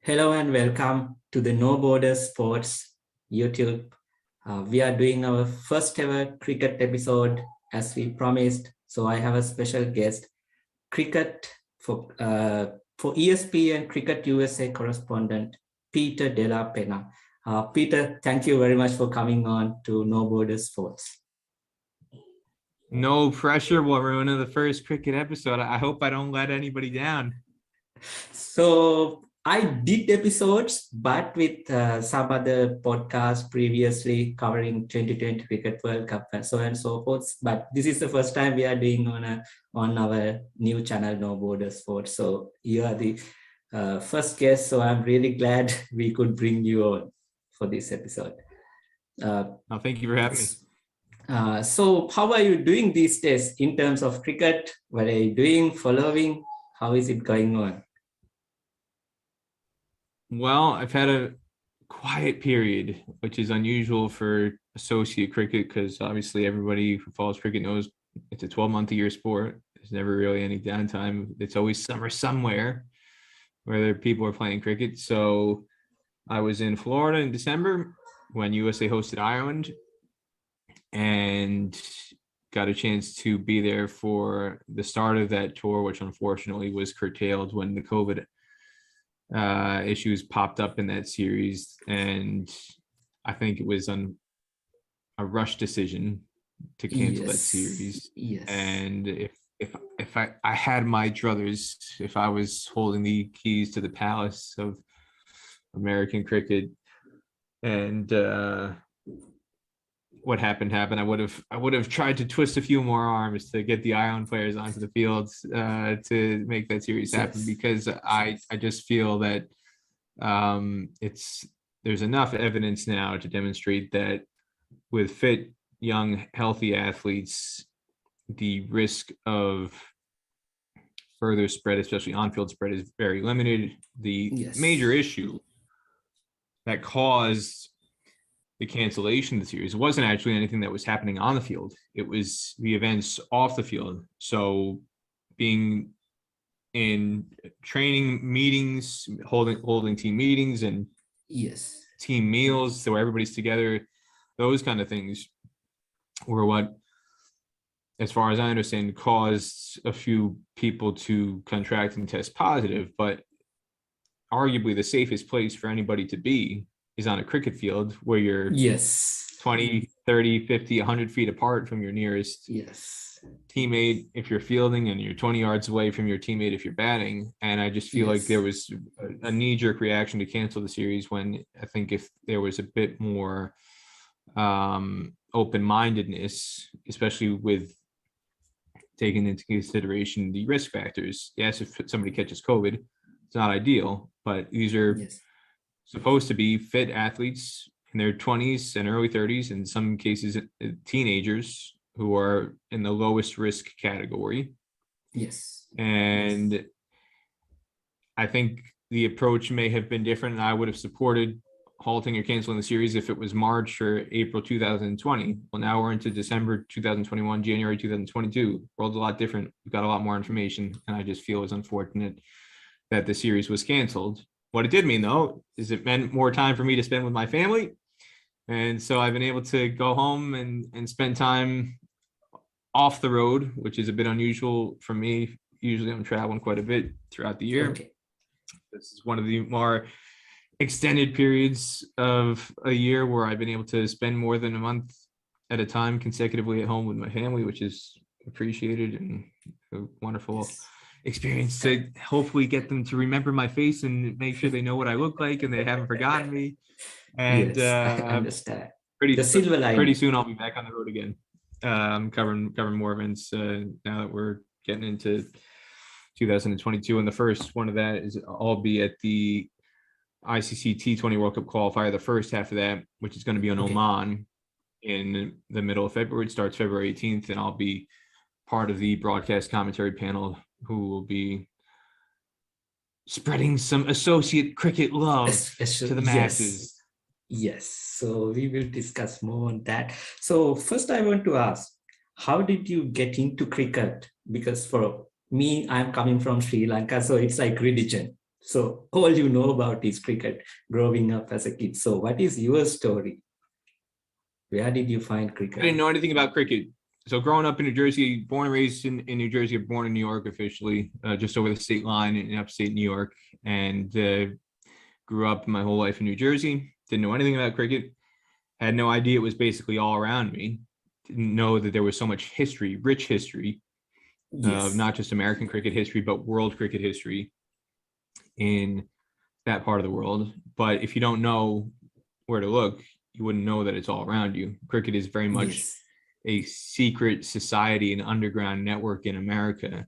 Hello and welcome to the No Borders Sports YouTube. We are doing our first ever cricket episode as we promised. So I have a special guest, cricket for ESPN Cricket USA correspondent Peter Della Penna. Peter, thank you very much for coming on to No Borders Sports. No pressure. Well, we're in the first cricket episode. I hope I don't let anybody down. So I did episodes, but with some other podcasts previously covering 2020 Cricket World Cup and so on and so forth. But this is the first time we are doing on our new channel, No Border Sports. So you are the first guest. So I'm really glad we could bring you on for this episode. Thank you for having me. So how are you doing these days in terms of cricket? What are you doing, following? How is it going on? Well, I've had a quiet period, which is unusual for associate cricket because obviously everybody who follows cricket knows it's a 12-month-a-year sport. There's never really any downtime. It's always summer somewhere where people are playing cricket. So I was in Florida in December when USA hosted Ireland and got a chance to be there for the start of that tour, which unfortunately was curtailed when the COVID issues popped up in that series. And I think it was a rush decision to cancel that series. Yes. And if I had my druthers, if I was holding the keys to the palace of American cricket and what happened. I would have tried to twist a few more arms to get the Ireland players onto the fields to make that series happen, because I just feel that there's enough evidence now to demonstrate that with fit, young, healthy athletes, the risk of further spread, especially on-field spread, is very limited. The major issue that caused the cancellation of the series wasn't actually anything that was happening on the field. It was the events off the field. So being in training meetings, holding team meetings and team meals, so everybody's together, those kind of things were what, as far as I understand, caused a few people to contract and test positive. But arguably the safest place for anybody to be is on a cricket field where you're 20, 30, 50, 100 feet apart from your nearest teammate if you're fielding, and you're 20 yards away from your teammate if you're batting. And I just feel like there was a knee-jerk reaction to cancel the series, when I think if there was a bit more open-mindedness, especially with taking into consideration the risk factors. Yes, if somebody catches COVID, it's not ideal, but these are supposed to be fit athletes in their 20s and early 30s, in some cases teenagers who are in the lowest risk category. And I think the approach may have been different, and I would have supported halting or canceling the series if it was March or April 2020. Well, now we're into December 2021, January 2022. World's a lot different. We've got a lot more information, and I just feel it was unfortunate that the series was canceled. What it did mean, though, is it meant more time for me to spend with my family. And so I've been able to go home and spend time off the road, which is a bit unusual for me. Usually I'm traveling quite a bit throughout the year. This is one of the more extended periods of a year where I've been able to spend more than a month at a time consecutively at home with my family, which is appreciated and a wonderful experience to hopefully get them to remember my face and make sure they know what I look like and they haven't forgotten me. And I understand. Pretty soon I'll be back on the road again, covering more events now that we're getting into 2022. And the first one of that is I'll be at the ICC T20 World Cup qualifier, the first half of that, which is going to be in Oman in the middle of February. It starts February 18th, and I'll be part of the broadcast commentary panel who will be spreading some associate cricket love to the masses. Yes, so we will discuss more on that. So first I want to ask, how did you get into cricket? Because for me, I'm coming from Sri Lanka, so it's like religion. So all you know about is cricket growing up as a kid. So what is your story? Where did you find I cricket? didn't know anything about cricket. So growing up in New Jersey, born and raised in New Jersey, born in New York officially, just over the state line in upstate New York, and grew up my whole life in New Jersey. Didn't know anything about cricket. Had no idea it was basically all around me. Didn't know that there was so much history, rich history, of Yes. not just American cricket history, but world cricket history in that part of the world. But if you don't know where to look, you wouldn't know that it's all around you. Cricket is very much Yes. a secret society, an underground network in America,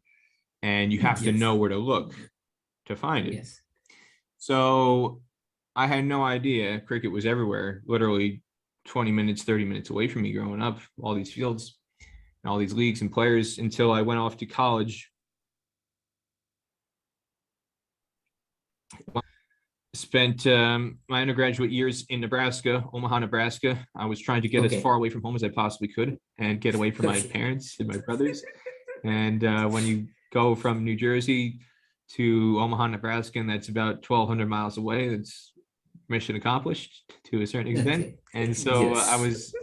and you have to Yes. know where to look to find it. Yes. So I had no idea cricket was everywhere, literally 20 minutes, 30 minutes away from me growing up, all these fields and all these leagues and players until I went off to college. Spent my undergraduate years in Nebraska, Omaha, Nebraska. I was trying to get as Okay. far away from home as I possibly could and get away from my Okay. parents and my brothers. And when you go from New Jersey to Omaha, Nebraska, and that's about 1,200 miles away, that's mission accomplished to a certain extent. Okay. And so Yes.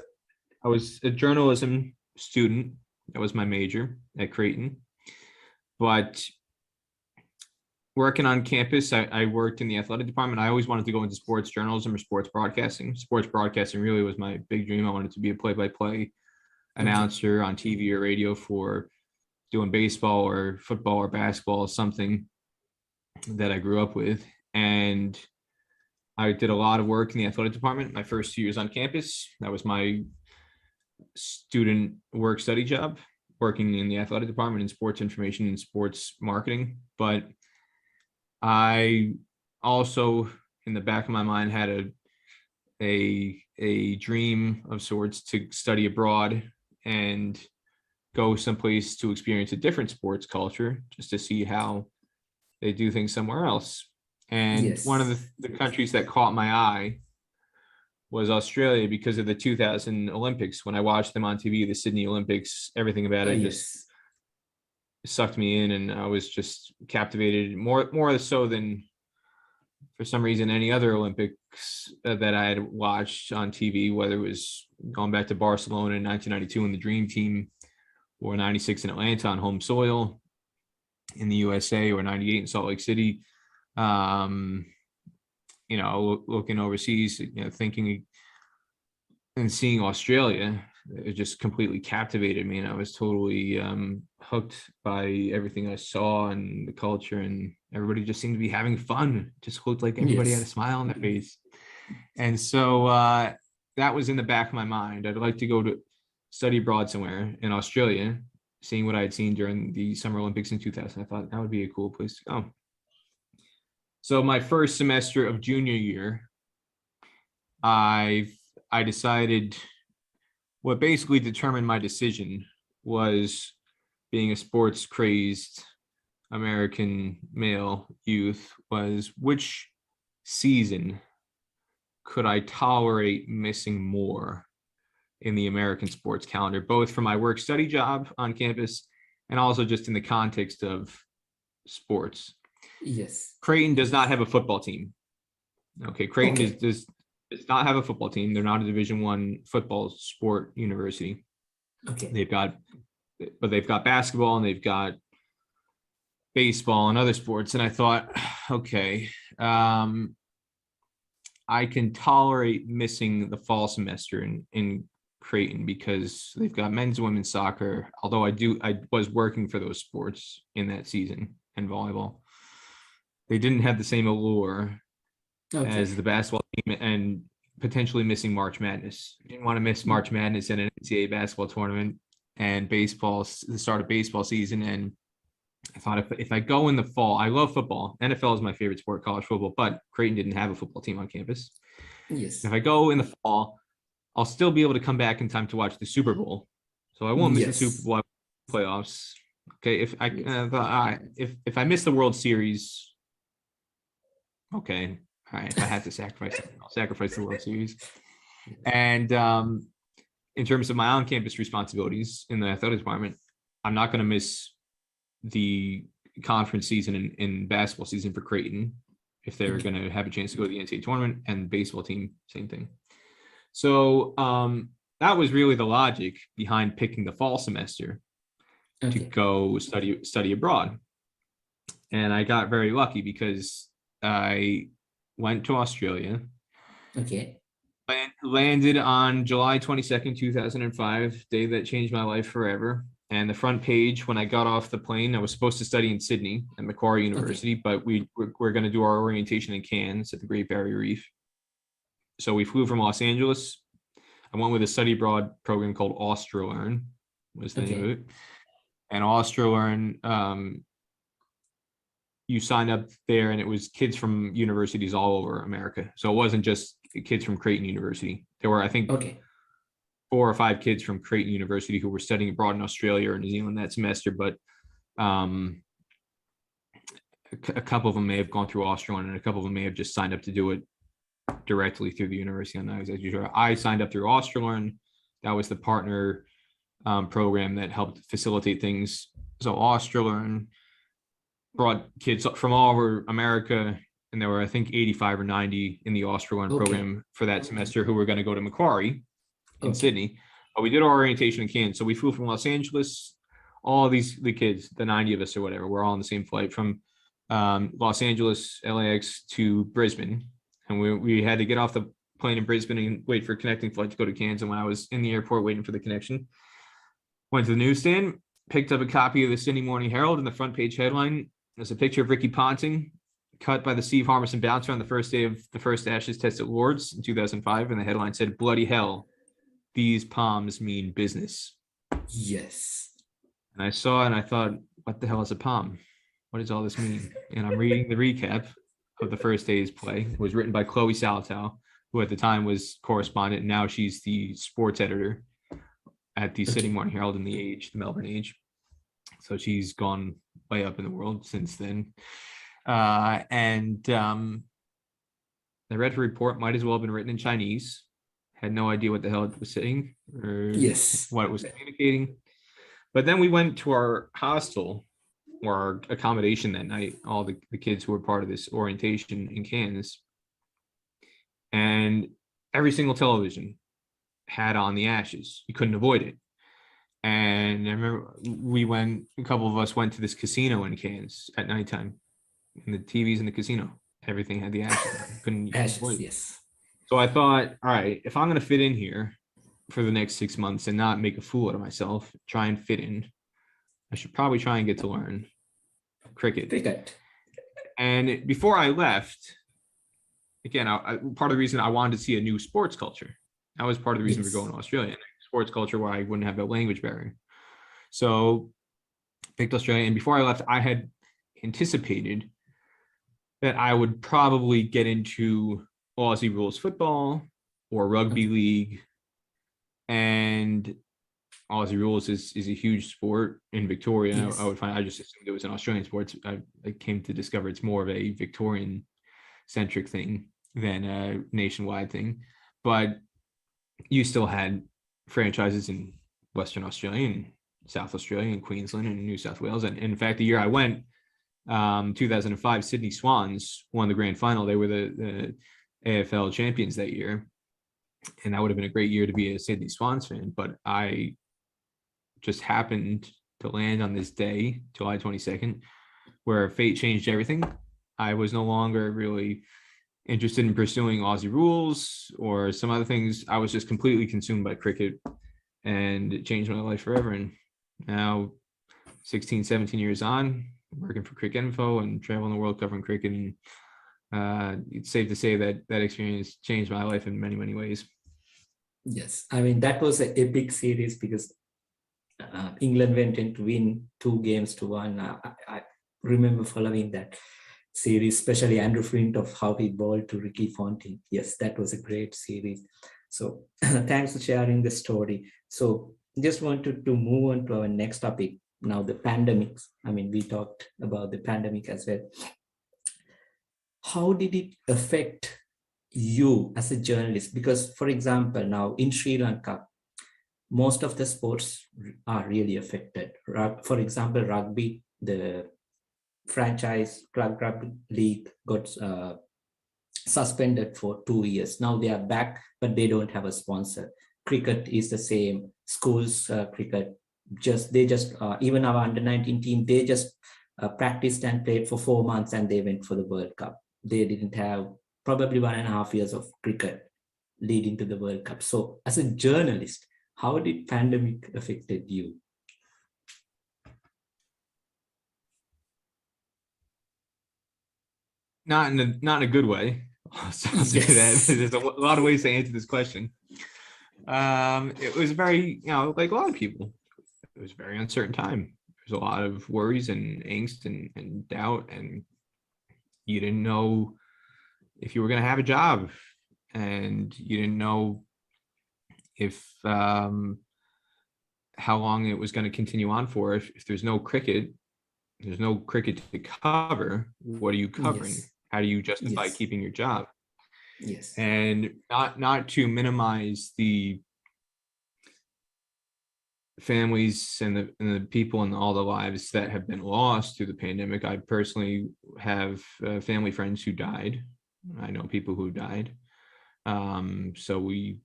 I was a journalism student. That was my major at Creighton. But working on campus, I worked in the athletic department. I always wanted to go into sports journalism or sports broadcasting. Sports broadcasting really was my big dream. I wanted to be a play-by-play announcer on TV or radio for doing baseball or football or basketball, something that I grew up with. And I did a lot of work in the athletic department. My first 2 years on campus, that was my student work study job, working in the athletic department in sports information and sports marketing. But I also, in the back of my mind, had a dream of sorts to study abroad and go someplace to experience a different sports culture, just to see how they do things somewhere else. And one of Yes. the countries that caught my eye was Australia because of the 2000 Olympics. When I watched them on TV, the Sydney Olympics, everything about it just Yes. sucked me in, and I was just captivated more so than for some reason any other Olympics that I had watched on TV, whether it was going back to Barcelona in 1992 in the Dream Team, or 96 in Atlanta on home soil in the USA, or 98 in Salt Lake City. Looking overseas, thinking and seeing Australia, it just completely captivated me, and I was totally hooked by everything I saw and the culture, and everybody just seemed to be having fun. It just looked like everybody had a Yes. smile on their face. And so that was in the back of my mind. I'd like to go to study abroad somewhere in Australia, seeing what I had seen during the Summer Olympics in 2000. I thought that would be a cool place to go. So my first semester of junior year, I decided, what basically determined my decision was, being a sports crazed American male youth, was which season could I tolerate missing more in the American sports calendar, both for my work study job on campus and also just in the context of sports. Yes. Creighton does not have a football team. Okay, Creighton Okay. does not have a football team. They're not a Division I football sport university. Okay. They've got basketball, and they've got baseball and other sports. And I thought, okay, I can tolerate missing the fall semester in Creighton because they've got men's and women's soccer. Although I was working for those sports in that season, and volleyball. They didn't have the same allure as the basketball team, and potentially missing March Madness. I didn't want to miss March Madness and an NCAA basketball tournament and baseball, the start of baseball season. And I thought, if I go in the fall, I love football. NFL is my favorite sport, college football, but Creighton didn't have a football team on campus. Yes. If I go in the fall, I'll still be able to come back in time to watch the Super Bowl. So I won't miss the Super Bowl playoffs. Okay, if I miss the World Series, okay, all right. If I have to sacrifice, I'll sacrifice the World Series. And in terms of my on-campus responsibilities in the athletic department, I'm not going to miss the conference season in basketball season for Creighton, if they were going to have a chance to go to the NCAA tournament, and baseball team, same thing. So that was really the logic behind picking the fall semester to go study abroad. And I got very lucky because I went to Australia. Landed on July 22nd, 2005, day that changed my life forever. And the front page, when I got off the plane, I was supposed to study in Sydney at Macquarie University, but we're going to do our orientation in Cairns at the Great Barrier Reef. So we flew from Los Angeles. I went with a study abroad program called AustralianLearn, was the name of it. And AustralianLearn, you signed up there, and it was kids from universities all over America. So it wasn't just kids from Creighton University. There were, I think, 4 or 5 kids from Creighton University who were studying abroad in Australia or New Zealand that semester, but a couple of them may have gone through Australian, and a couple of them may have just signed up to do it directly through the university. I signed up through Australian. That was the partner program that helped facilitate things. So Australian brought kids from all over America, and there were, I think, 85 or 90 in the Australian program for that semester who were going to go to Macquarie in Sydney. But we did our orientation in Cairns. So we flew from Los Angeles. All of the kids, the 90 of us or whatever, we're all on the same flight from Los Angeles, LAX to Brisbane. And we had to get off the plane in Brisbane and wait for a connecting flight to go to Cairns. And when I was in the airport waiting for the connection, went to the newsstand, picked up a copy of the Sydney Morning Herald, and the front page headline was a picture of Ricky Ponting cut by the Steve Harmison bouncer on the first day of the first Ashes test at Lord's in 2005. And the headline said, "Bloody hell, these palms mean business." Yes. And I saw it and I thought, what the hell is a palm? What does all this mean? And I'm reading the recap of the first day's play. It was written by Chloe Salatow, who at the time was correspondent, and now she's the sports editor at the Sydney Morning Herald and the Melbourne Age. So she's gone way up in the world since then. I read her report, might as well have been written in Chinese. Had no idea what the hell it was saying or what it was communicating. But then we went to our hostel or our accommodation that night, all the kids who were part of this orientation in Cairns. And every single television had on the Ashes. You couldn't avoid it. And I remember a couple of us went to this casino in Cairns at nighttime. And the TVs in the casino, everything had the Ashes. Couldn't avoid it. So I thought, all right, if I'm going to fit in here for the next 6 months and not make a fool out of myself, try and fit in, I should probably try and get to learn cricket. And before I left, again, part of the reason I wanted to see a new sports culture. That was part of the reason for going to Australia. Sports culture where I wouldn't have that language barrier. So picked Australia. And before I left, I had anticipated that I would probably get into Aussie rules football or rugby league. And Aussie rules is a huge sport in Victoria. I just assumed it was an Australian sport. I came to discover it's more of a Victorian centric thing than a nationwide thing. But you still had franchises in Western Australia and South Australia and Queensland and New South Wales. And in fact, the year I went, 2005, Sydney Swans won the grand final. They were the AFL champions that year. And that would have been a great year to be a Sydney Swans fan. But I just happened to land on this day, July 22nd, where fate changed everything. I was no longer really interested in pursuing Aussie rules or some other things. I was just completely consumed by cricket, and it changed my life forever. And now 16, 17 years on, working for Cricinfo and traveling the world covering cricket. And it's safe to say that that experience changed my life in many, many ways. Yes. I mean, that was an epic series because England went in to win 2-1. I remember following that series, especially Andrew Flintoff, how he bowled to Ricky Ponting. Yes, that was a great series. So thanks for sharing the story. So just wanted to move on to our next topic now, the pandemics. I mean, we talked about the pandemic as well. How did it affect you as a journalist? Because, for example, now in Sri Lanka, most of the sports are really affected. For example, rugby, the franchise club rugby league got suspended for 2 years. Now they are back, but they don't have a sponsor. Cricket is the same. Schools cricket, they just even our under-19 team, they just practiced and played for 4 months and they went for the World Cup. They didn't have probably 1.5 years of cricket leading to the World Cup. So as a journalist, how did pandemic affected you? Not in a good way. So I'll say that. There's a lot of ways to answer this question. It was very, like a lot of people, it was a very uncertain time. There's a lot of worries and angst and doubt, and you didn't know if you were going to have a job, and you didn't know if how long it was going to continue on for. If there's no cricket to cover, what are you covering? Yes. How do you justify keeping your job? Yes. And not to minimize the families and the people and all the lives that have been lost through the pandemic. I personally have family friends who died. I know people who died. So we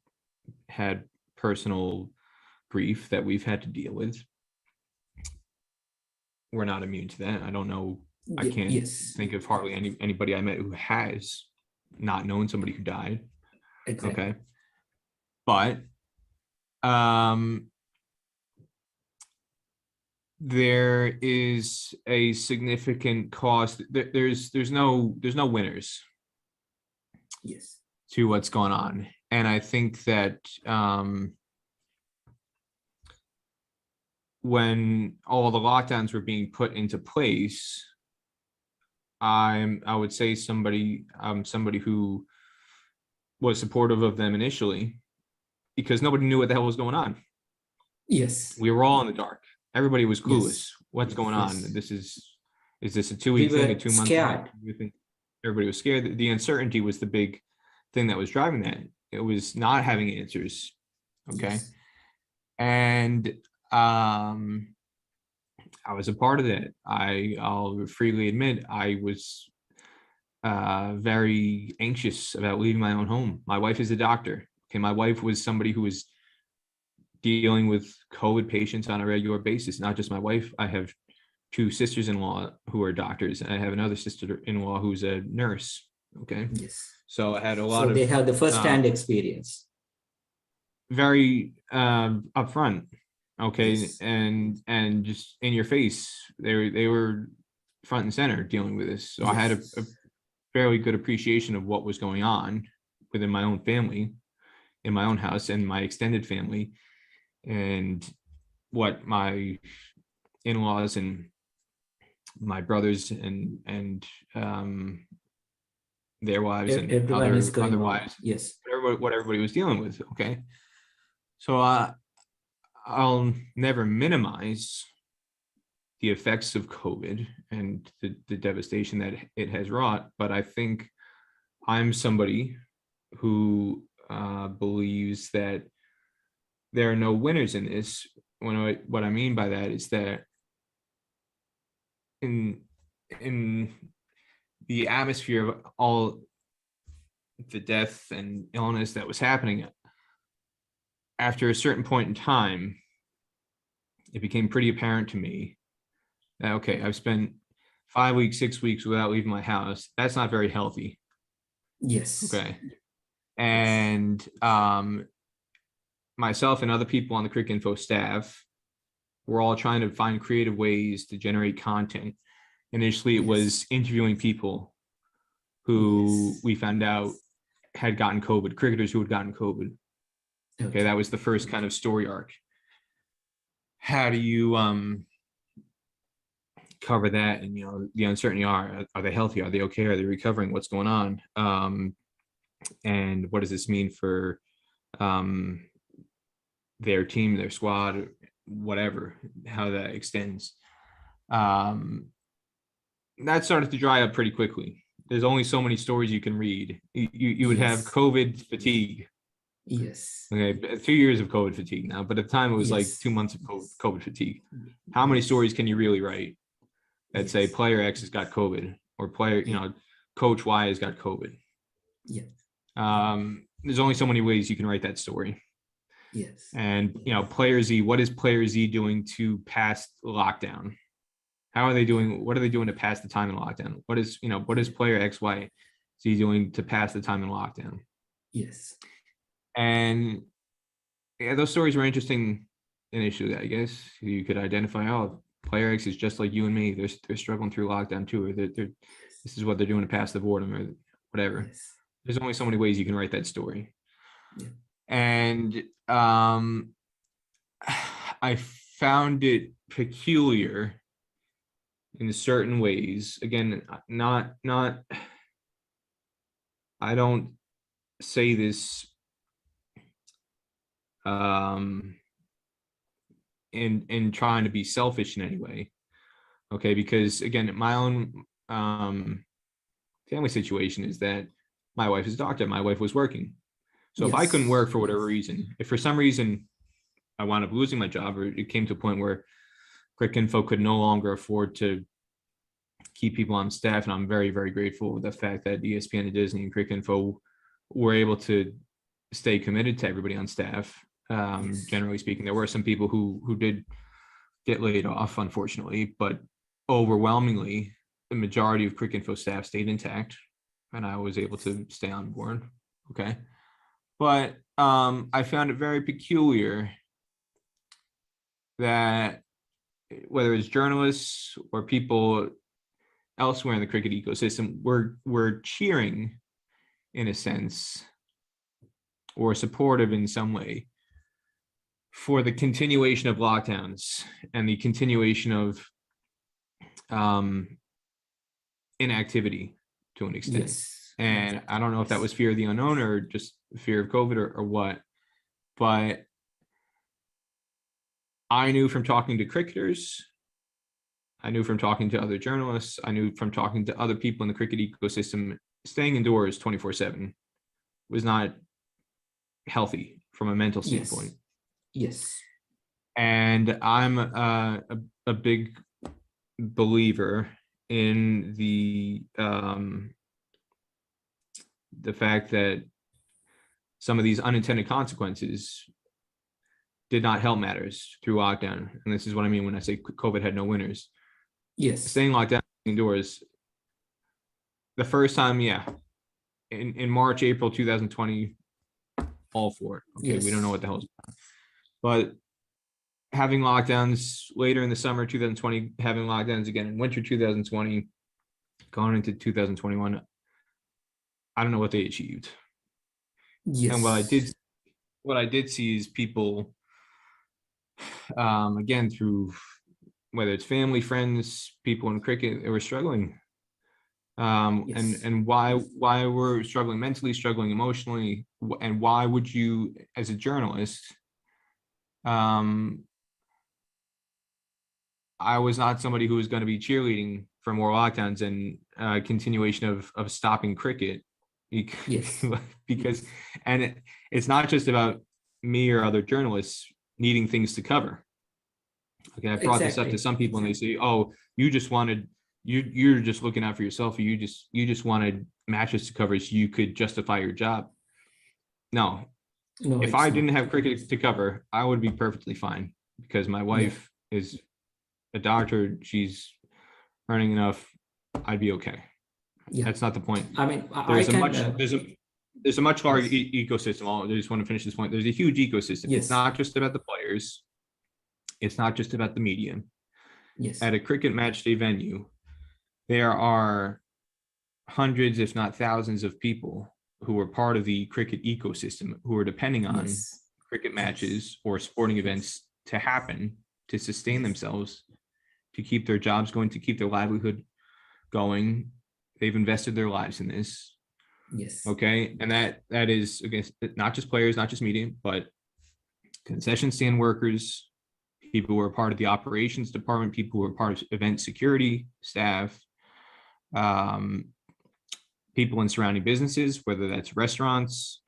had personal grief that we've had to deal with. We're not immune to that. I don't know. I can't think of hardly anybody I met who has not known somebody who died. Exactly. Okay. But there is a significant cost. There's no winners. Yes. To what's going on. And I think that when all the lockdowns were being put into place, I would say somebody who was supportive of them initially, because nobody knew what the hell was going on. Yes. We were all in the dark. Everybody was clueless. Yes. What's going on? Is this a 2-week thing, a 2-month thing? Everybody was scared. The uncertainty was the big thing that was driving that. It was not having answers. Okay. Yes. And I was a part of that. I'll freely admit I was very anxious about leaving my own home. My wife is a doctor. Okay, my wife was somebody who was dealing with COVID patients on a regular basis. Not just my wife. I have 2 sisters-in-law who are doctors, and I have another sister-in-law who's a nurse. Okay. Yes. So I had a lot of. So they have the first-hand experience. Very upfront. Okay. Yes. And just in your face, they were front and center dealing with this. So yes. I had a fairly good appreciation of what was going on within my own family, in my own house, and my extended family, and what my in-laws and my brothers and their wives and other wives. Yes. What everybody was dealing with. Okay. So I'll never minimize the effects of COVID and the devastation that it has wrought, but I think I'm somebody who believes that there are no winners in this. What I mean by that is that in the atmosphere of all the death and illness that was happening, after a certain point in time, it became pretty apparent to me that, okay, I've spent 5 weeks, 6 weeks without leaving my house. That's not very healthy. Yes. Okay. And myself and other people on the CricInfo staff were all trying to find creative ways to generate content. Initially, it was interviewing people who we found out had gotten COVID, cricketers who had gotten COVID. Okay, that was the first kind of story arc. How do you cover that? And the uncertainty, are they healthy? Are they okay? Are they recovering? What's going on? And what does this mean for their team, their squad, whatever, how that extends? That started to dry up pretty quickly. There's only so many stories you can read. You would have COVID fatigue. Yes. Okay, 2 years of COVID fatigue now, but at the time it was like 2 months of COVID fatigue. How many stories can you really write? that say player X has got COVID, or coach Y has got COVID. Yeah. There's only so many ways you can write that story. Yes. And, player Z, what is player Z doing to pass lockdown? How are they doing? What are they doing to pass the time in lockdown? What is player X, Y, Z doing to pass the time in lockdown? Yes. And yeah, those stories were interesting initially. I guess you could identify, oh, player X is just like you and me. They're struggling through lockdown too, or this is what they're doing to pass the boredom, or whatever. Yes. There's only so many ways you can write that story. Yeah. And I found it peculiar in certain ways. Again, not I don't say this in trying to be selfish in any way. Okay, because again, my own family situation is that my wife is a doctor, my wife was working. So if I couldn't work for whatever reason, if for some reason I wound up losing my job, or it came to a point where Cricinfo could no longer afford to keep people on staff, and I'm very, very grateful with the fact that ESPN and Disney and Cricinfo were able to stay committed to everybody on staff. Generally speaking, there were some people who did get laid off, unfortunately, but overwhelmingly, the majority of Cricinfo staff stayed intact, and I was able to stay on board. Okay. But I found it very peculiar that whether it's journalists or people elsewhere in the cricket ecosystem, were cheering, in a sense, or supportive in some way, for the continuation of lockdowns and the continuation of inactivity to an extent. Yes. And I don't know if that was fear of the unknown or just fear of COVID or what, but I knew from talking to cricketers, I knew from talking to other journalists, I knew from talking to other people in the cricket ecosystem, staying indoors 24/7 was not healthy from a mental standpoint. Yes. And I'm a big believer in the fact that some of these unintended consequences did not help matters through lockdown. And this is what I mean when I say COVID had no winners. Yes. Staying locked down indoors, the first time, in March, April 2020, all for it. Okay, we don't know what the hell's going on. But having lockdowns later in the summer 2020, having lockdowns again in winter 2020, going into 2021, I don't know what they achieved. Yes. And what I did see is people, again, through whether it's family, friends, people in cricket, they were struggling. And why we're struggling mentally, struggling emotionally, and why would you, as a journalist, I was not somebody who was going to be cheerleading for more lockdowns and continuation of stopping cricket. Yes. Because, and it's not just about me or other journalists needing things to cover. Okay, I brought this up to some people and they say, "Oh, you just wanted you're just looking out for yourself. Or you just wanted matches to cover so you could justify your job." No, if I didn't have cricket to cover, I would be perfectly fine because my wife is a doctor. She's earning enough. I'd be okay. Yeah. That's not the point. I mean, there's a much larger ecosystem. I just want to finish this point. There's a huge ecosystem. Yes. It's not just about the players. It's not just about the media. Yes. At a cricket match day venue, there are hundreds, if not thousands, of people who are part of the cricket ecosystem who are depending on cricket matches or sporting events to happen, to sustain themselves, to keep their jobs going, to keep their livelihood going. They've invested their lives in this. Yes. Okay. And that is, again, not just players, not just media, but concession stand workers, people who are part of the operations department, people who are part of event security staff, people in surrounding businesses, whether that's restaurants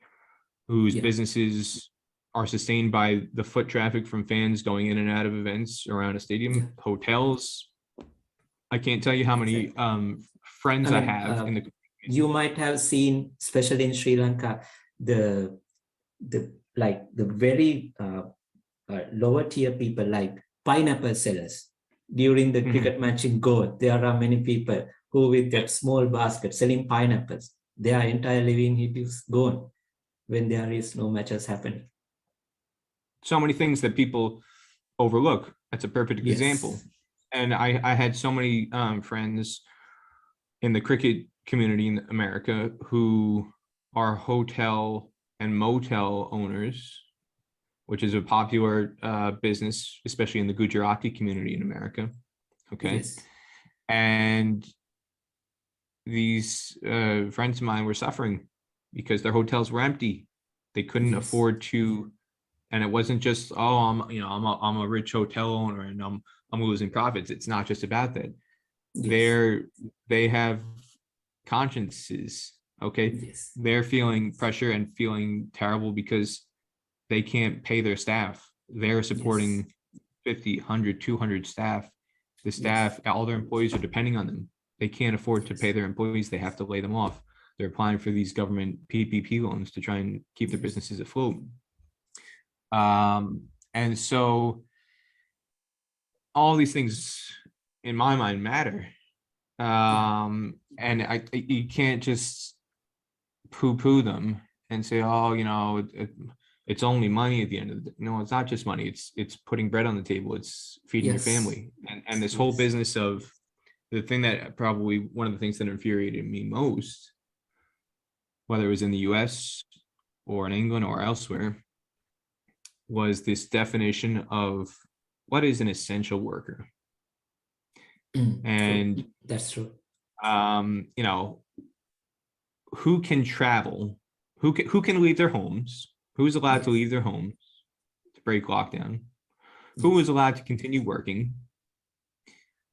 whose businesses are sustained by the foot traffic from fans going in and out of events around a stadium, hotels, I can't tell you how many friends I have in the. You might have seen, especially in Sri Lanka, the the very lower tier people like pineapple sellers. During the cricket match in Goa, there are many people who with that small basket selling pineapples. Their entire living is gone when there is no matches happening. So many things that people overlook. That's a perfect example. And I had so many friends in the cricket community in America who are hotel and motel owners, which is a popular business, especially in the Gujarati community in America. Okay. Yes. And these friends of mine were suffering because their hotels were empty. They couldn't afford to, and it wasn't just, oh, I'm a rich hotel owner and I'm losing profits. It's not just about that. They have consciences. Okay. They're feeling pressure and feeling terrible because they can't pay their staff. They're supporting 50, 100, 200 staff. The staff, all their employees are depending on them. They can't afford to pay their employees. They have to lay them off. They're applying for these government PPP loans to try and keep their businesses afloat. And so all these things in my mind matter. And you can't just poo-poo them and say, oh, it's only money at the end of the day. No, it's not just money. It's putting bread on the table. It's feeding your family. And this whole business of the thing that probably one of the things that infuriated me most, whether it was in the US or in England or elsewhere, was this definition of what is an essential worker. And that's true. Who can travel, who can leave their homes, who's allowed to leave their homes to break lockdown, who is allowed to continue working,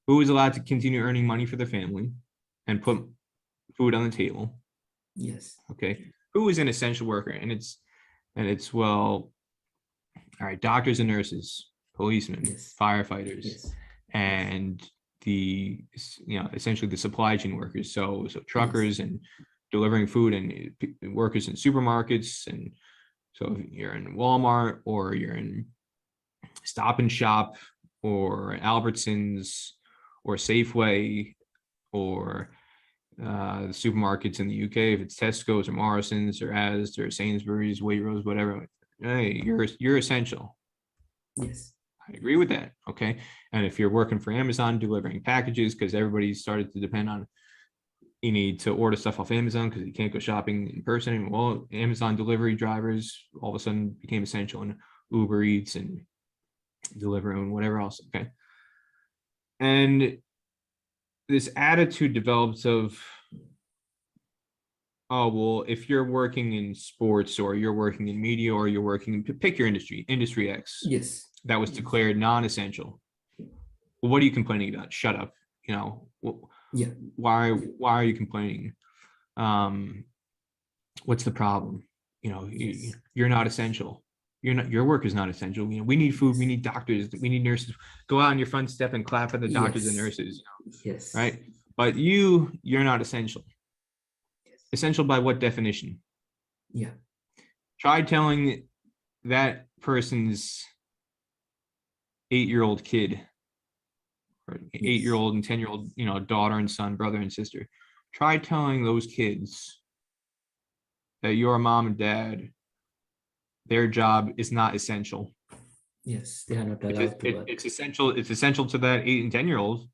who is allowed to continue earning money for their family and put food on the table. Okay. Who is an essential worker? And it's well, all right, doctors and nurses, policemen, firefighters, and the essentially the supply chain workers. So truckers and delivering food and workers in supermarkets. And so if you're in Walmart or you're in Stop and Shop or Albertsons or Safeway or the supermarkets in the UK, if it's Tesco's or Morrison's or Asda or Sainsbury's, Waitrose, whatever, hey, you're essential. I agree with that. Okay. And if you're working for Amazon delivering packages, because everybody started to depend on, you need to order stuff off Amazon because you can't go shopping in person. Well, Amazon delivery drivers all of a sudden became essential, and Uber Eats and Deliveroo and whatever else. Okay. And this attitude develops of, oh, well, if you're working in sports or you're working in media or you're working, pick your industry X. That was declared non-essential. Well, what are you complaining about? Shut up. Why are you complaining? What's the problem? You're not essential. Your work is not essential. We need food. We need doctors. We need nurses. Go out on your front step and clap at the doctors and nurses. Right. But you're not essential. Essential by what definition? Try telling that person's 8-year-old kid or 8-year-old and 10-year-old, daughter and son, brother and sister. Try telling those kids that your mom and dad, their job is not essential. They are not allowed to work. It's essential. It's essential to that 8 and 10-year-old.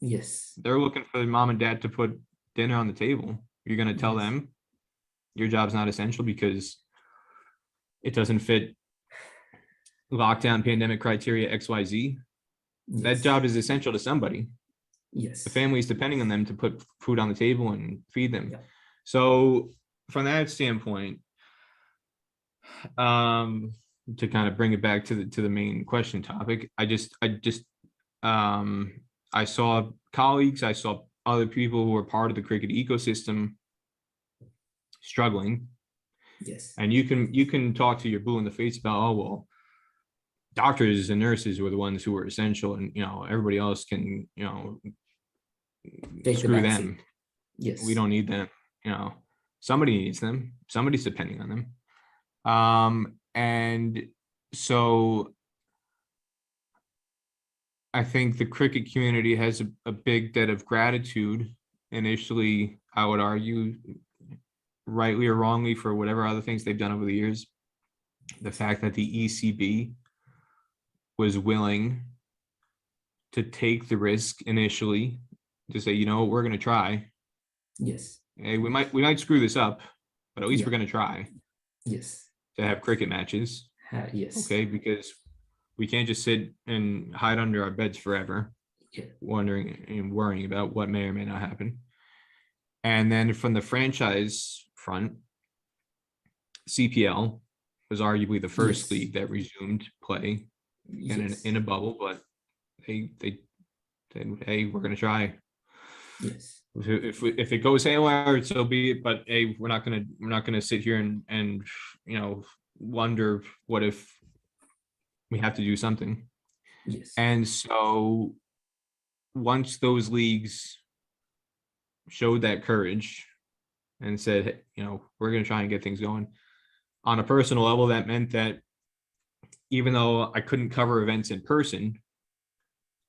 They're looking for their mom and dad to put dinner on the table. You're going to tell them your job's not essential because it doesn't fit lockdown pandemic criteria XYZ. That job is essential to somebody. The family is depending on them to put food on the table and feed them. So from that standpoint, to kind of bring it back to the main question topic, I saw colleagues, I saw other people who are part of the cricket ecosystem struggling. And you can talk to your blue in the face about, oh, well, doctors and nurses were the ones who were essential, and everybody else can Take the screw back them. seat. Yes. We don't need them. You know, somebody needs them. Somebody's depending on them. And so I think the cricket community has a big debt of gratitude. Initially, I would argue, rightly or wrongly, for whatever other things they've done over the years. The fact that the ECB was willing to take the risk initially to say, you know, we're going to try. Yes. Hey, we might screw this up, but at least Yeah. we're going to try Yes. to have cricket matches. Yes. Okay, because we can't just sit and hide under our beds forever, wondering and worrying about what may or may not happen. And then from the franchise front, CPL was arguably the first league that resumed play in a bubble, but they hey, we're gonna try. Yes. If it goes haywire, so be it. But hey, we're not gonna sit here and you know wonder what if we have to do something. Yes. And so once those leagues showed that courage and said, you know, we're gonna try and get things going. On a personal level, that meant that even though I couldn't cover events in person,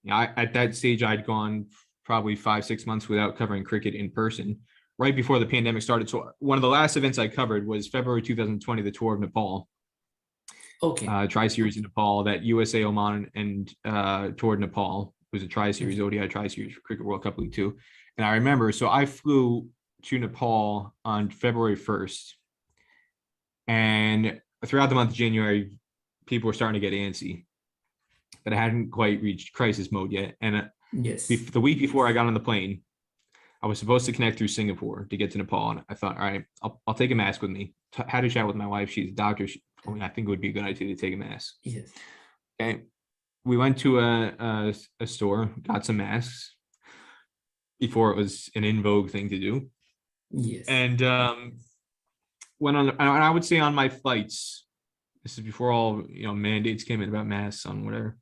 at that stage, I'd gone probably 5-6 months without covering cricket in person right before the pandemic started. So one of the last events I covered was February 2020, the tour of Nepal. Okay. Tri-series in Nepal, that USA, Oman, and toured Nepal. It was a tri-series, ODI tri-series for Cricket World Cup League 2. And I remember, so I flew to Nepal on February 1st. And throughout the month of January, people were starting to get antsy, but I hadn't quite reached crisis mode yet. And the week before I got on the plane, I was supposed to connect through Singapore to get to Nepal. And I thought, all right, I'll take a mask with me. Had a chat with my wife. She's a doctor. She told me I think it would be a good idea to take a mask. Yes. Okay. We went to a store, got some masks before it was an in vogue thing to do. Yes. And went on, and I would say on my flights, this is before all mandates came in about masks on whatever.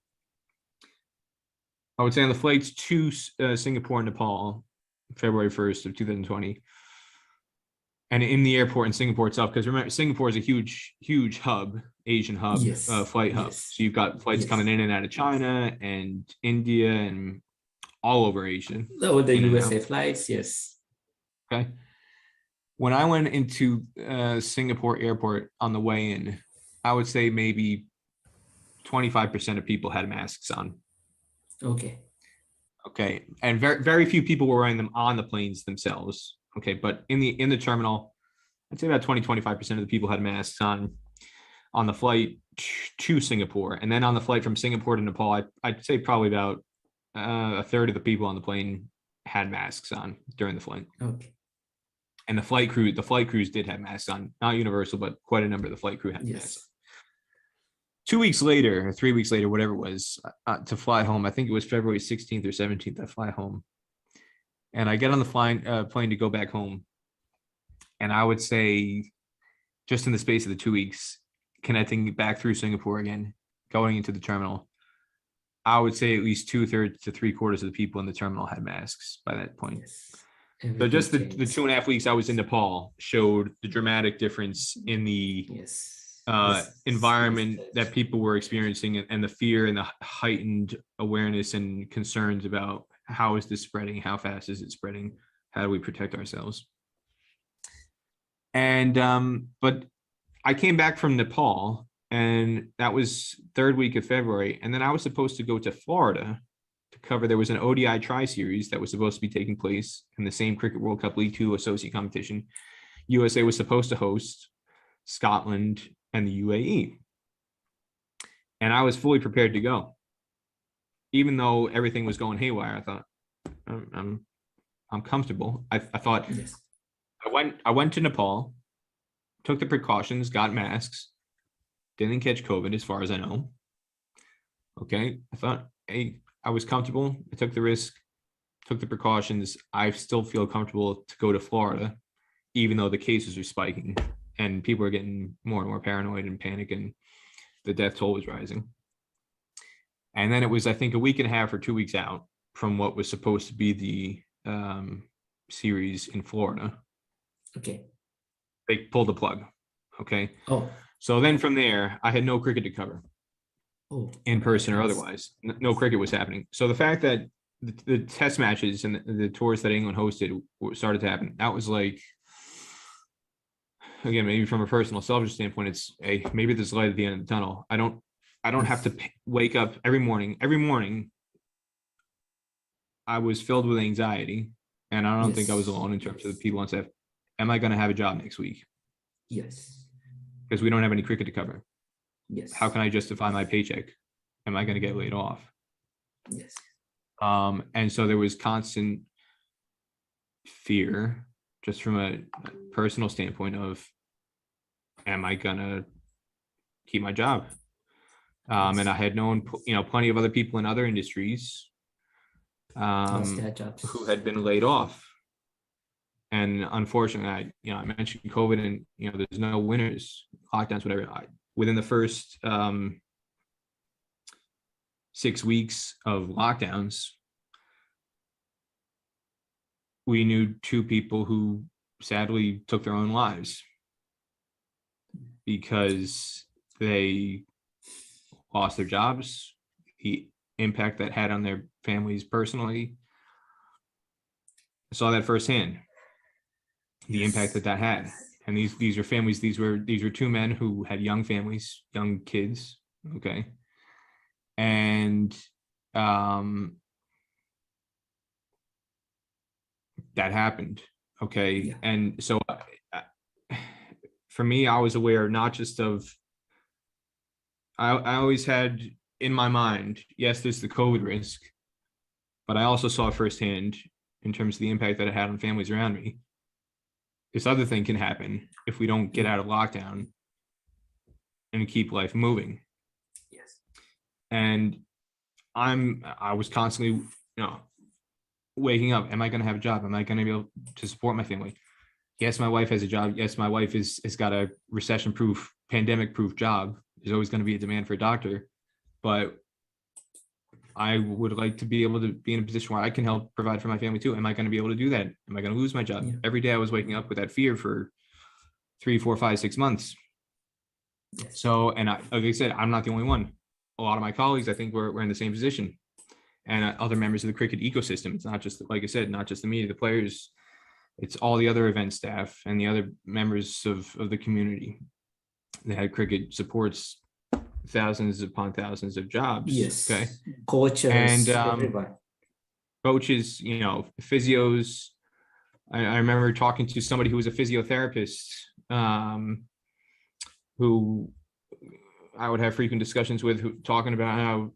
I would say on the flights to Singapore and Nepal, February 1st of 2020, and in the airport in Singapore itself, because remember, Singapore is a huge hub, Asian hub, flight hub. So you've got flights coming in and out of China and India and all over Asia. Oh, the USA flights, yes. Okay. When I went into Singapore airport on the way in, I would say maybe 25% of people had masks on. Okay. And very few people were wearing them on the planes themselves. Okay. But in the terminal, I'd say about 20-25% of the people had masks on the flight to Singapore. And then on the flight from Singapore to Nepal, I'd say probably about a third of the people on the plane had masks on during the flight. Okay. And the flight crews did have masks on, not universal, but quite a number of the flight crew had masks on. 2 weeks later, or 3 weeks later, whatever it was, to fly home, I think it was February 16th or 17th, I fly home. And I get on the plane to go back home. And I would say just in the space of the 2 weeks, connecting back through Singapore again, going into the terminal, I would say at least 2/3 to 3/4 of the people in the terminal had masks by that point. So just the 2.5 weeks I was in Nepal showed the dramatic difference in the environment that people were experiencing, and the fear and the heightened awareness and concerns about how is this spreading, how fast is it spreading, how do we protect ourselves. And but I came back from Nepal, and that was third week of February, and then I was supposed to go to Florida to cover. There was an ODI tri-series that was supposed to be taking place in the same Cricket World Cup League 2 associate competition. USA was supposed to host Scotland and the UAE. And I was fully prepared to go. Even though everything was going haywire, I thought, I'm comfortable. I thought, I went to Nepal, took the precautions, got masks, didn't catch COVID as far as I know. Okay. I thought, hey, I was comfortable. I took the risk, took the precautions. I still feel comfortable to go to Florida, even though the cases are spiking and people are getting more and more paranoid and panic, and the death toll was rising. And then it was, I think, a week and a half or 2 weeks out from what was supposed to be series in Florida. Okay. They pulled the plug. Okay. Oh. So then from there, I had no cricket to cover. Oh. In person or otherwise. No cricket was happening. So the fact that the test matches and the tours that England hosted started to happen, that was like, again, maybe from a personal selfish standpoint, it's maybe there's light at the end of the tunnel. I don't have to wake up every morning. Every morning, I was filled with anxiety, and I don't think I was alone in terms of the people on staff. Am I going to have a job next week? Yes. Because we don't have any cricket to cover. Yes. How can I justify my paycheck? Am I going to get laid off? Yes. And so there was constant fear, just from a personal standpoint of, am I going to keep my job? And I had known, plenty of other people in other industries who had been laid off. And unfortunately, I mentioned COVID, and, there's no winners, lockdowns, whatever. Within the first 6 weeks of lockdowns, we knew 2 people who sadly took their own lives because they lost their jobs, the impact that had on their families personally. I saw that firsthand, the impact that had. And these are families, these were 2 men who had young families, young kids, okay? And that happened, okay? Yeah. And so for me, I was aware not just of, I always had in my mind, yes, there's the COVID risk, but I also saw firsthand in terms of the impact that it had on families around me. This other thing can happen if we don't get out of lockdown and keep life moving. Yes. And I was constantly, waking up. Am I going to have a job? Am I going to be able to support my family? Yes, my wife has a job. Yes, my wife has got a recession-proof, pandemic-proof job. There's always going to be a demand for a doctor, but I would like to be able to be in a position where I can help provide for my family too. Am I going to be able to do that? Am I going to lose my job? Yeah. Every day I was waking up with that fear for 3, 4, 5, 6 months. Yes. So, and like I said, I'm not the only one. A lot of my colleagues, I think we're in the same position, and other members of the cricket ecosystem. It's not just, like I said, not just the media, the players, it's all the other event staff and the other members of the community. They had cricket supports thousands upon thousands of jobs. Yes. Okay. Coaches and everyone. Coaches, physios. I remember talking to somebody who was a physiotherapist, who I would have frequent discussions with, talking about how,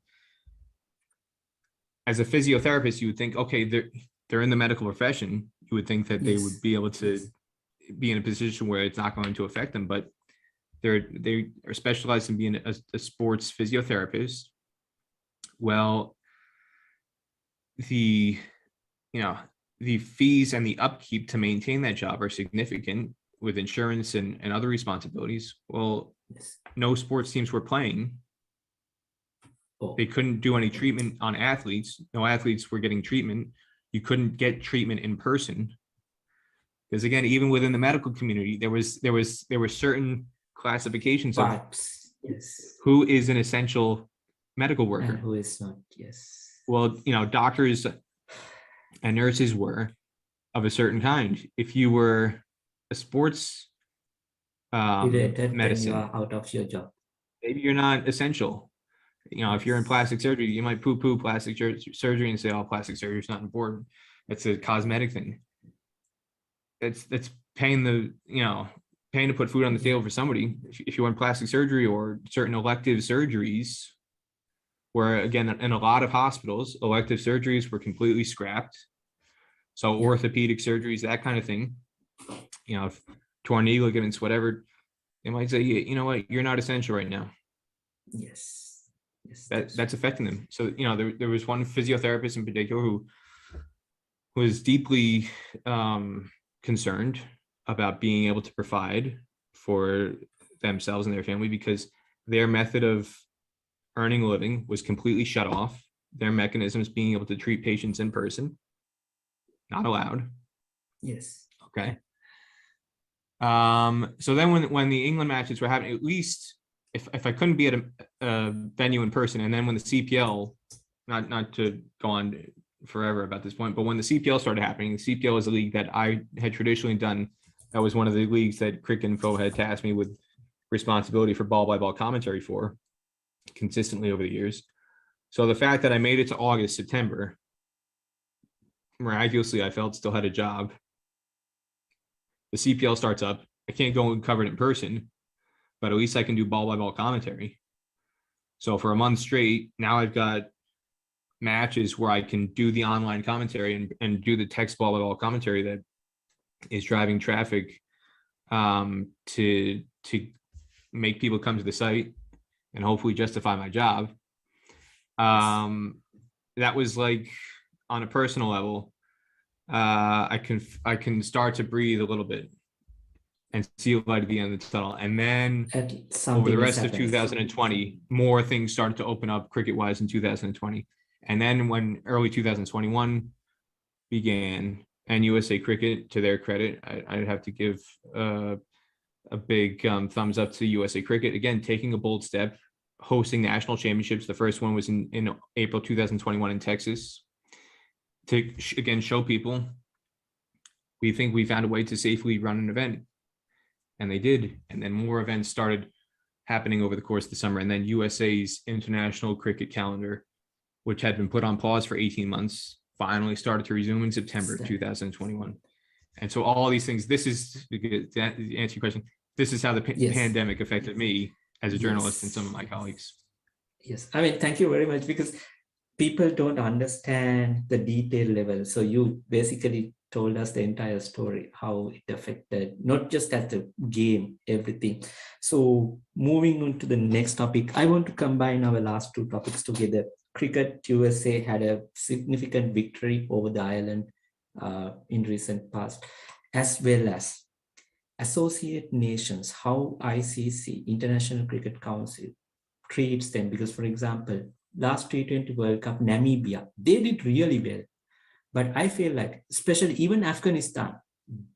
as a physiotherapist, you would think, okay, they're in the medical profession. You would think that they would be able to be in a position where it's not going to affect them, but they are specialized in being a sports physiotherapist. Well, the fees and the upkeep to maintain that job are significant, with insurance and other responsibilities. Well, no sports teams were playing. They couldn't do any treatment on athletes. No athletes were getting treatment. You couldn't get treatment in person. Because again, even within the medical community, there were certain classifications of who is an essential medical worker and who is not. Yes. Well, doctors and nurses were of a certain kind. If you were a sports medicine, then you are out of your job. Maybe you're not essential. If you're in plastic surgery, you might poo-poo plastic surgery and say, "Oh, plastic surgery is not important. It's a cosmetic thing." It's paying to put food on the table for somebody. If you want plastic surgery or certain elective surgeries, where again, in a lot of hospitals, elective surgeries were completely scrapped. So orthopedic surgeries, that kind of thing, torn knee ligaments, whatever, they might say, you know what, you're not essential right now. Yes. That's affecting them. So, there was one physiotherapist in particular who was deeply concerned about being able to provide for themselves and their family, because their method of earning a living was completely shut off. Their mechanisms being able to treat patients in person not allowed. Yes. Okay. So then when the England matches were happening, at least if I couldn't be at a venue in person, and then when the CPL, not to go on forever about this point, but when the CPL started happening, the CPL is a league that I had traditionally done. That was one of the leagues that Cricinfo had tasked me with responsibility for ball-by-ball commentary for consistently over the years. So the fact that I made it to August, September, miraculously, I felt still had a job. The CPL starts up. I can't go and cover it in person, but at least I can do ball-by-ball commentary. So for a month straight, now I've got matches where I can do the online commentary and do the text ball-by-ball commentary that is driving traffic to make people come to the site and hopefully justify my job. That was like, on a personal level, I can start to breathe a little bit and see a light at the end of the tunnel. And then over the rest of 2020, more things started to open up cricket-wise in 2020. And then when early 2021 began, and USA Cricket, to their credit, I'd have to give a big thumbs up to USA Cricket, again, taking a bold step, hosting national championships. The first one was in April 2021 in Texas, to again show people we think we found a way to safely run an event. And they did. And then more events started happening over the course of the summer. And then USA's international cricket calendar, which had been put on pause for 18 months, finally started to resume in September 2021. And so all these things, this is, to answer your question, this is how the pandemic affected me as a journalist and some of my colleagues. Yes, I mean, thank you very much, because people don't understand the detail level. So you basically told us the entire story, how it affected, not just at the game, everything. So moving on to the next topic, I want to combine our last two topics together. Cricket USA had a significant victory over the Ireland in recent past, as well as associate nations, how ICC, International Cricket Council, treats them. Because, for example, last T20 World Cup, Namibia, they did really well. But I feel like, especially even Afghanistan,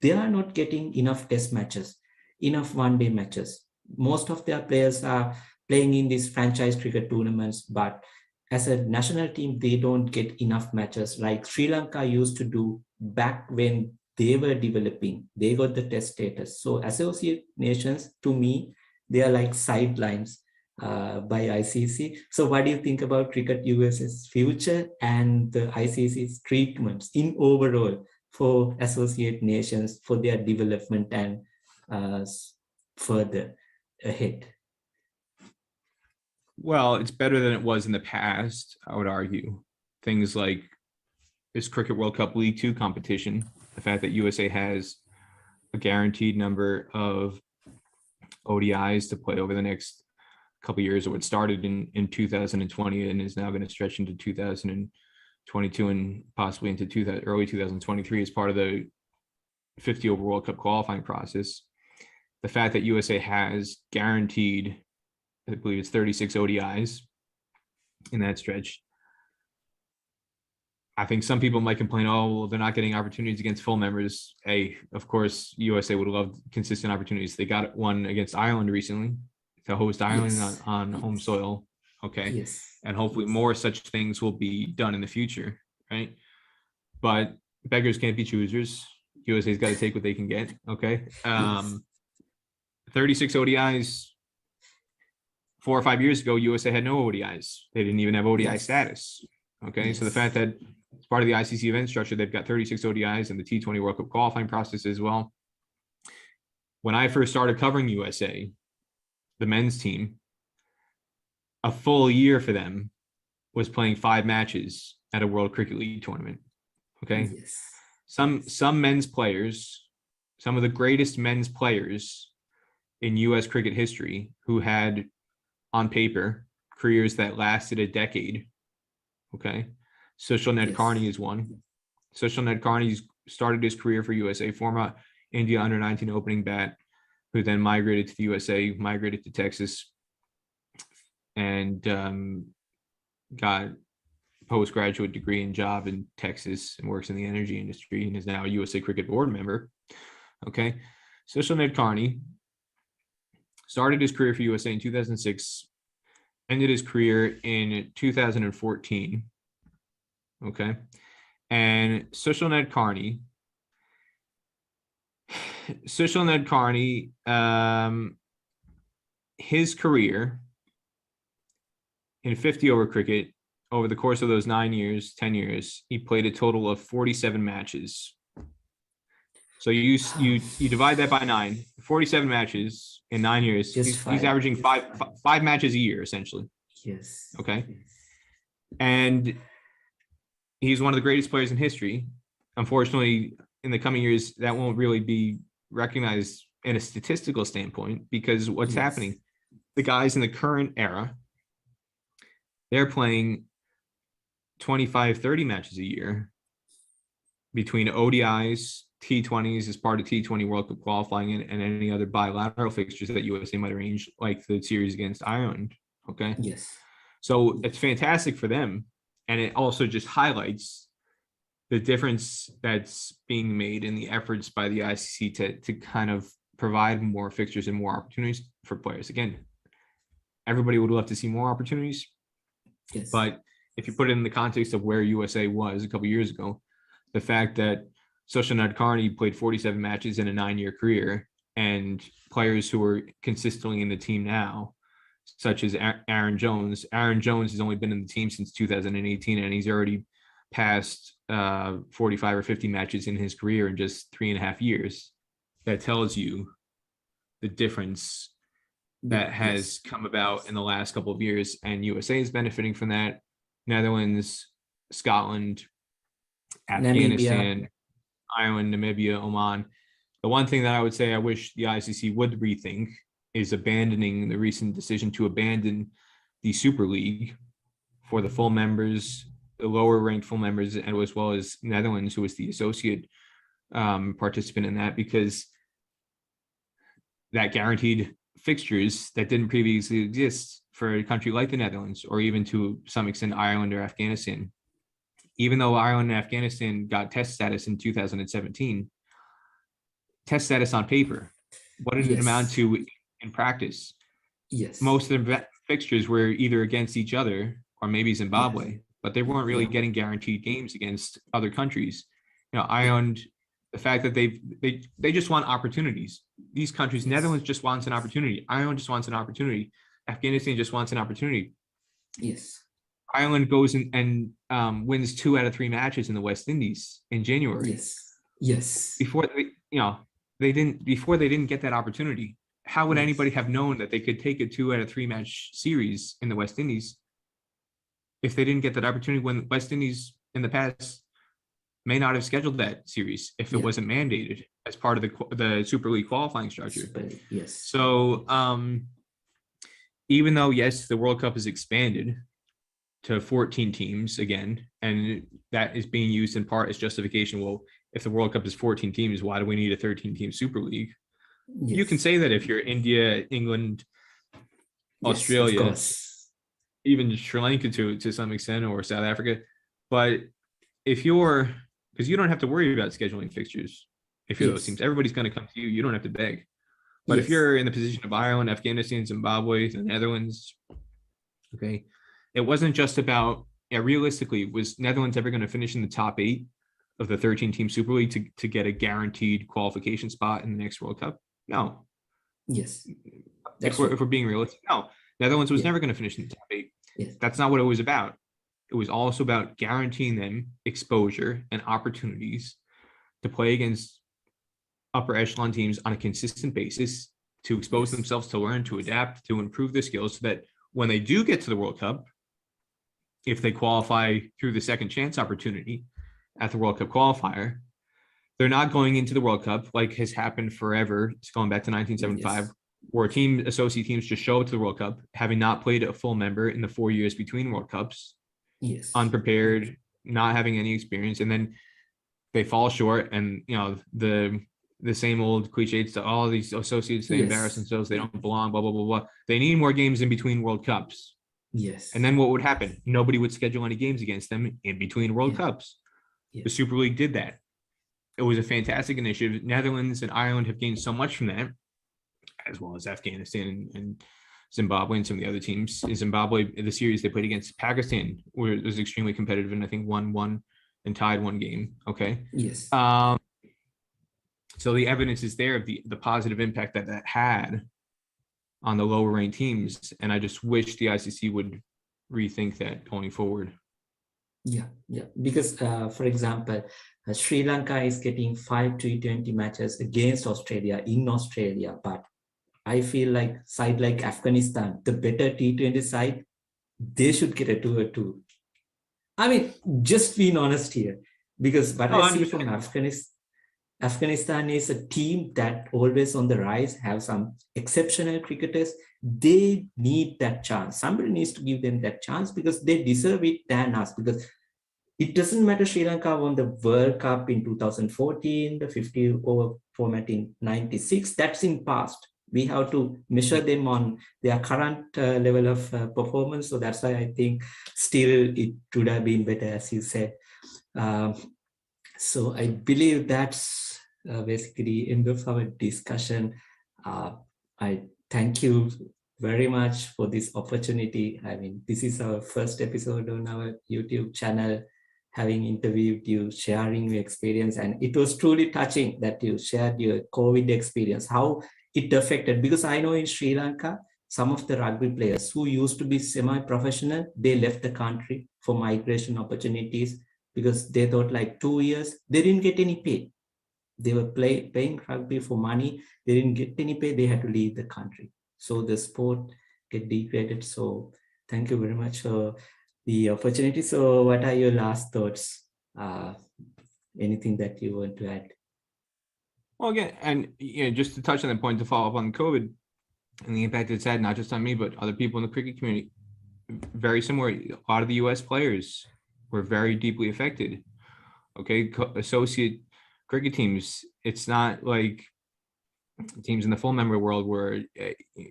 they are not getting enough test matches, enough one-day matches. Most of their players are playing in these franchise cricket tournaments, but as a national team, they don't get enough matches like Sri Lanka used to do back when they were developing. They got the test status. So associate nations, to me, they are like sidelines by ICC. So what do you think about Cricket US's future and the ICC's treatments in overall for associate nations, for their development and further ahead? Well, it's better than it was in the past, I would argue. Things like this Cricket World Cup League 2 competition, the fact that USA has a guaranteed number of ODIs to play over the next couple of years, or it started in 2020 and is now going to stretch into 2022 and possibly into early 2023 as part of the 50 over World Cup qualifying process. The fact that USA has guaranteed, I believe it's 36 ODIs in that stretch. I think some people might complain, oh, well, they're not getting opportunities against full members. Hey, of course, USA would love consistent opportunities. They got one against Ireland recently to host Ireland on home soil. Okay. Yes. And hopefully more such things will be done in the future, right? But beggars can't be choosers. USA's got to take what they can get. Okay. 36 ODIs. 4 or 5 years ago, USA had no ODIs. They didn't even have ODI status. Okay, so the fact that as part of the ICC event structure, they've got 36 ODIs and the T20 World Cup qualifying process as well. When I first started covering USA, the men's team, a full year for them was playing 5 matches at a World Cricket League tournament. Okay, some men's players, some of the greatest men's players in US cricket history who had, on paper, careers that lasted a decade. Okay. Sushil Nadkarni is one. Sushil Nadkarni started his career for USA, former India under-19 opening bat, who then migrated to the USA, migrated to Texas, and got postgraduate degree and job in Texas and works in the energy industry and is now a USA Cricket board member. Okay. Sushil Nadkarni started his career for USA in 2006, ended his career in 2014. Okay. And Sushil Nadkarni, his career in 50 over cricket, over the course of those 10 years, he played a total of 47 matches. So you divide that by 9, 47 matches in 9 years. He's averaging five matches a year, essentially. Yes. Okay. And he's one of the greatest players in history. Unfortunately, in the coming years, that won't really be recognized in a statistical standpoint, because what's happening, the guys in the current era, they're playing 25, 30 matches a year between ODIs, T20s as part of T20 World Cup qualifying, and any other bilateral fixtures that USA might arrange, like the series against Ireland. Okay. Yes. So it's fantastic for them. And it also just highlights the difference that's being made in the efforts by the ICC to kind of provide more fixtures and more opportunities for players. Again, everybody would love to see more opportunities. Yes. But if you put it in the context of where USA was a couple of years ago, the fact that Sushil Nadkarni played 47 matches in a 9-year career, and players who are consistently in the team now, such as Aaron Jones. Aaron Jones has only been in the team since 2018, and he's already passed 45 or 50 matches in his career in just 3.5 years. That tells you the difference that has come about in the last couple of years, and USA is benefiting from that. Netherlands, Scotland, Afghanistan, Namibia. Ireland, Namibia, Oman. The one thing that I would say I wish the ICC would rethink is abandoning the recent decision to abandon the Super League for the full members, the lower ranked full members, and as well as Netherlands, who was the associate participant in that, because that guaranteed fixtures that didn't previously exist for a country like the Netherlands, or even to some extent Ireland or Afghanistan. Even though Ireland and Afghanistan got test status in 2017, test status on paper, what did it amount to in practice? Yes. Most of the fixtures were either against each other or maybe Zimbabwe, but they weren't really getting guaranteed games against other countries. You know, Ireland, the fact that they just want opportunities. These countries, Netherlands just wants an opportunity. Ireland just wants an opportunity. Afghanistan just wants an opportunity. Yes. Ireland goes and wins 2 out of 3 matches in the West Indies in January. Yes. Before they didn't get that opportunity. How would anybody have known that they could take a 2 out of 3 match series in the West Indies if they didn't get that opportunity, when West Indies in the past may not have scheduled that series if it wasn't mandated as part of the Super League qualifying structure? Yes. So even though, yes, the World Cup is expanded to 14 teams again, and that is being used in part as justification. Well, if the World Cup is 14 teams, why do we need a 13-team Super League? You can say that if you're India, England, Australia, even Sri Lanka to some extent, or South Africa. But if you're, because you don't have to worry about scheduling fixtures if you're those teams, everybody's going to come to you. You don't have to beg. But if you're in the position of Ireland, Afghanistan, Zimbabwe, the Netherlands, okay, it wasn't just about, realistically, was Netherlands ever going to finish in the top 8 of the 13-team Super League to get a guaranteed qualification spot in the next World Cup? No. Yes. If we're being realistic, no. Netherlands was never going to finish in the top 8. That's not what it was about. It was also about guaranteeing them exposure and opportunities to play against upper echelon teams on a consistent basis, to expose themselves, to learn, to adapt, to improve their skills, so that when they do get to the World Cup, if they qualify through the second chance opportunity at the World Cup qualifier, they're not going into the World Cup like has happened forever. It's going back to 1975, where associate teams just show up to the World Cup, having not played a full member in the 4 years between World Cups, unprepared, not having any experience, and then they fall short. And the same old cliches to all these associates, they embarrass themselves, they don't belong, blah blah blah blah. They need more games in between World Cups. Yes. And then what would happen? Nobody would schedule any games against them in between World Cups. Yeah. The Super League did that. It was a fantastic initiative. Netherlands and Ireland have gained so much from that, as well as Afghanistan and Zimbabwe and some of the other teams. In Zimbabwe, the series they played against Pakistan, where it was extremely competitive, and I think won and tied one game. Okay. Yes. So the evidence is there of the positive impact that had on the lower ranked teams. And I just wish the ICC would rethink that going forward. Yeah. Because, for example, Sri Lanka is getting 5 T20 matches against Australia in Australia, but I feel like side like Afghanistan, the better T20 side, they should get a 2-2. I mean, just being honest here, because what I see from Afghanistan is a team that always on the rise, have some exceptional cricketers. They need that chance. Somebody needs to give them that chance because they deserve it than us. Because it doesn't matter Sri Lanka won the World Cup in 2014, the 50 over format in 96. That's in past. We have to measure them on their current level of performance. So that's why I think still it would have been better, as you said. So I believe that's basically end of our discussion. I thank you very much for this opportunity. I mean, this is our first episode on our YouTube channel, having interviewed you, sharing your experience. And it was truly touching that you shared your COVID experience, how it affected, because I know in Sri Lanka, some of the rugby players who used to be semi-professional, they left the country for migration opportunities because they thought like 2 years, they didn't get any pay. They were playing rugby for money. They didn't get any pay. They had to leave the country. So the sport get degraded. So thank you very much for the opportunity. So what are your last thoughts? Anything that you want to add? Well, again, and just to touch on that point, to follow up on COVID and the impact it's had, not just on me, but other people in the cricket community, very similar. A lot of the U.S. players were very deeply affected. Okay, associate cricket teams, it's not like teams in the full member world where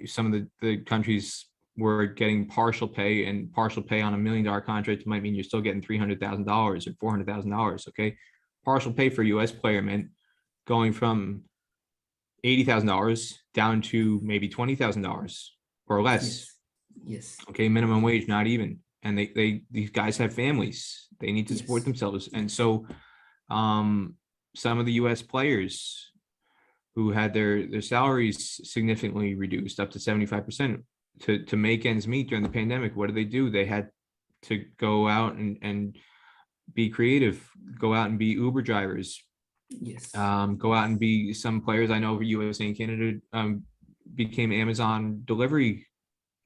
some of the countries were getting partial pay, and partial pay on $1 million contract might mean you're still getting $300,000 or $400,000. Okay, partial pay for a U.S. player meant going from $80,000 down to maybe $20,000 or less. Yes. Okay, minimum wage, not even. And these guys have families. They need to support themselves. And so some of the U.S. players who had their salaries significantly reduced up to 75% to make ends meet during the pandemic, what did they do? They had to go out and be creative, go out and be Uber drivers. Yes. Go out and be, some players I know over USA and Canada became Amazon delivery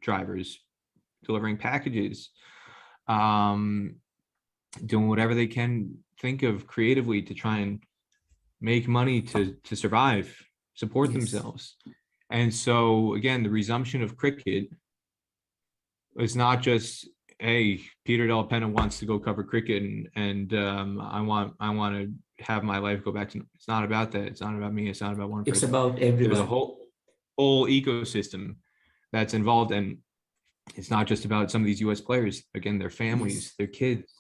drivers, delivering packages, doing whatever they can think of creatively to try and make money to survive, support themselves. And so again, the resumption of cricket is not just, hey, Peter Della Penna wants to go cover cricket and I want to have my life go back to, it's not about that. It's not about me. It's not about one person. It's about everyone. There's a whole ecosystem that's involved, and it's not just about some of these U.S. players. Again, their families, their kids.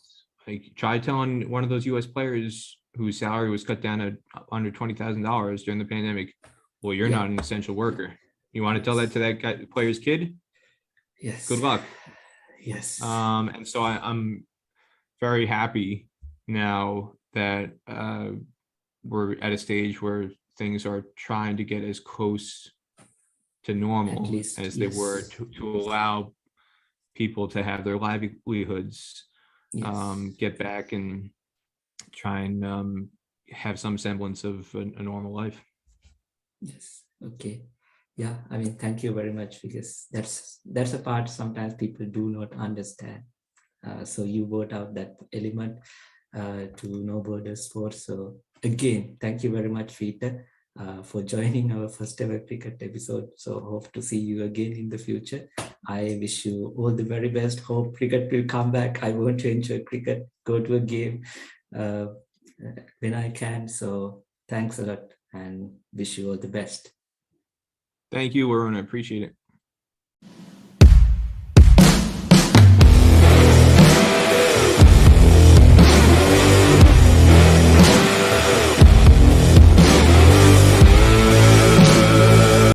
Like, try telling one of those U.S. players whose salary was cut down to under $20,000 during the pandemic, well, you're not an essential worker. You want to tell that to that player's kid? Yes. Good luck. Yes. And so I'm very happy now that we're at a stage where things are trying to get as close to normal as they were to allow people to have their livelihoods get back and try and have some semblance of a normal life. Yes. Okay. Yeah. I mean, thank you very much, because that's a part sometimes people do not understand. So you brought out that element to No Borders Sports. So again, thank you very much, Peter, for joining our first ever cricket episode. So hope to see you again in the future. I wish you all the very best. Hope cricket will come back. I want to enjoy cricket, go to a game when I can. So thanks a lot and wish you all the best. Thank you, Arun. I appreciate it.